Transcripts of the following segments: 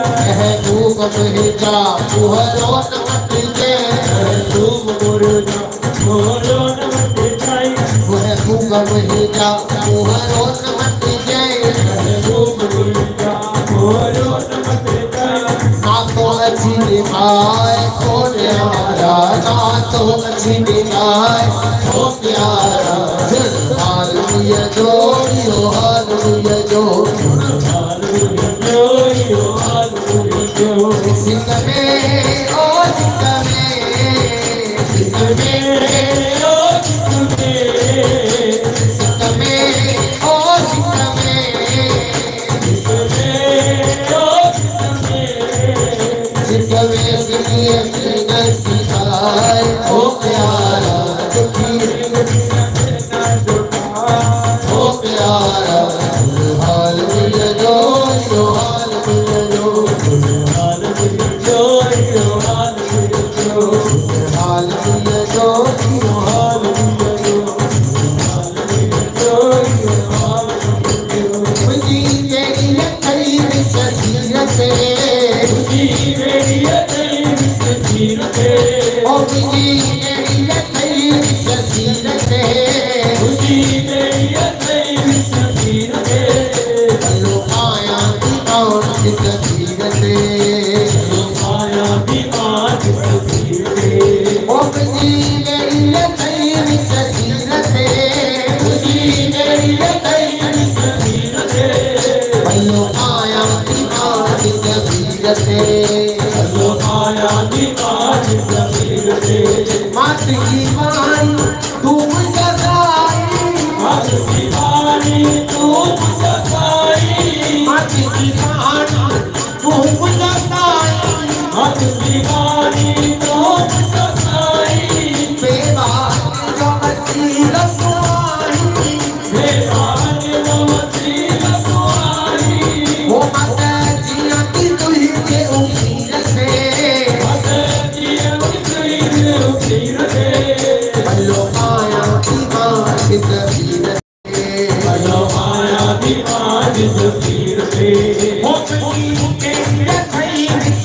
महबूब मिर्जा मुहरो नमत जय महबूब मिर्जा मुहरो नमत जय महबूब मिर्जा मुहरो नमत जय महबूब मिर्जा मुहरो नमत जय ना तो अच्छी दिखाए तो प्यारा ना तो अच्छी दिखाए तो प्यारा हालेलुया जोड़ियो हालेलुया जोड़ियो सिंगमे ओ सिंगमे सिंगमे ओ सिंगमे सिंगमे ओ सिंगमे सिंगमे ओ सिंगमे सिंगमे सिंगिए सिंगर सिखाए ओ प्यारा दुखी ओ प्यारा हालेलुया जोड़ियो हालेलुया जोड़ियो मात की वाणी तू सदाई मात की वाणी तू सदाई मात की वाणी तू सदाई मात की वाणी तू सदाई बेवान जो मसी रसवाई बेवान जो मसी रसवाई वो माता जिया की तुही के उम्मीद से बल्लो आया की तस्वीर बल्लो आया की तस्वीर से हो मेरी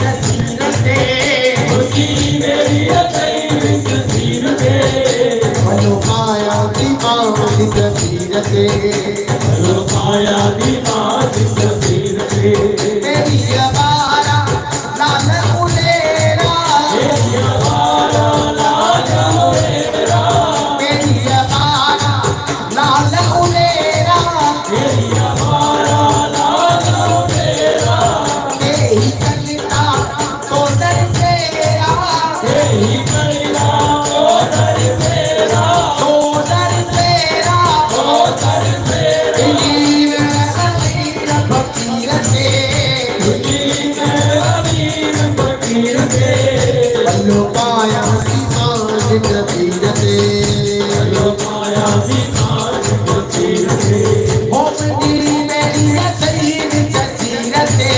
तस्वीर से होती मेरी तस्वीर से बल्लो आया की तस्वीर से बल्लो आया की तस्वीर से तेरी आवारा लाल उलेरा तेरी आवारा लाल उलेरा तेरी आवारा लाल उलेरा तेरी आवारा लाल उलेरा तेरी कलिता तो दर तेरा तेरी कलिता तो दर तेरा तो दर तेरा तो दर तेरा नील अमीर फकीर से नील अमीर फकीर से बल्लो पाया तस्वीर से बल्लो पाया तस्वीर से हो मेरी तस्वीर से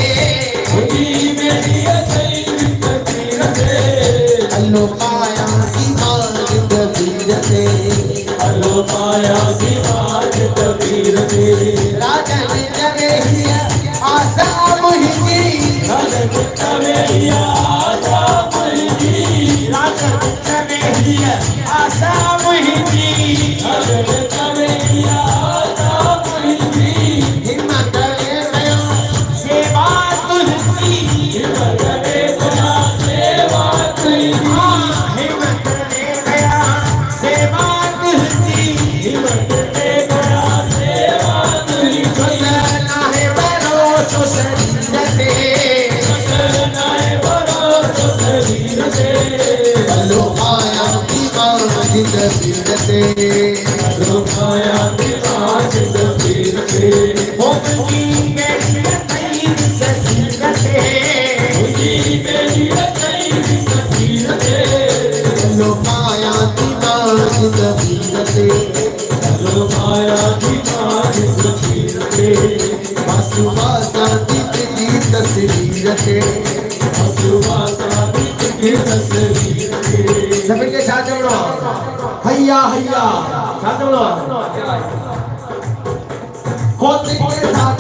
होती मेरी तस्वीर से बल्लो पाया तस्वीर से बल्लो पाया तस्वीर से राजन जगह आशा मुझी राजन जगह आशा मुझी राजन जगह आशा मुझी राजन जगह आशा मुझी हिम्मत ले सेवा तुझी हिम्मत ले सेवा तुझी हिम्मत ले सेवा तुझी हिम्मत ले सेवा तुझी चलना है भरोसा शरीर से चलना है भरोसा शरीर से बल्लो आया की तस्वीर से बल्लो आया की तस्वीर से हो मेरी तस्वीर से होती मेरी तस्वीर से बल्लो आया की तस्वीर से बल्लो आया की तस्वीर से बसुआ साथी की तस्वीर से बसुआ साथी की तस्वीर से सभी के साथ जोड़ो हैया हैया साथ जोड़ो होते के साथ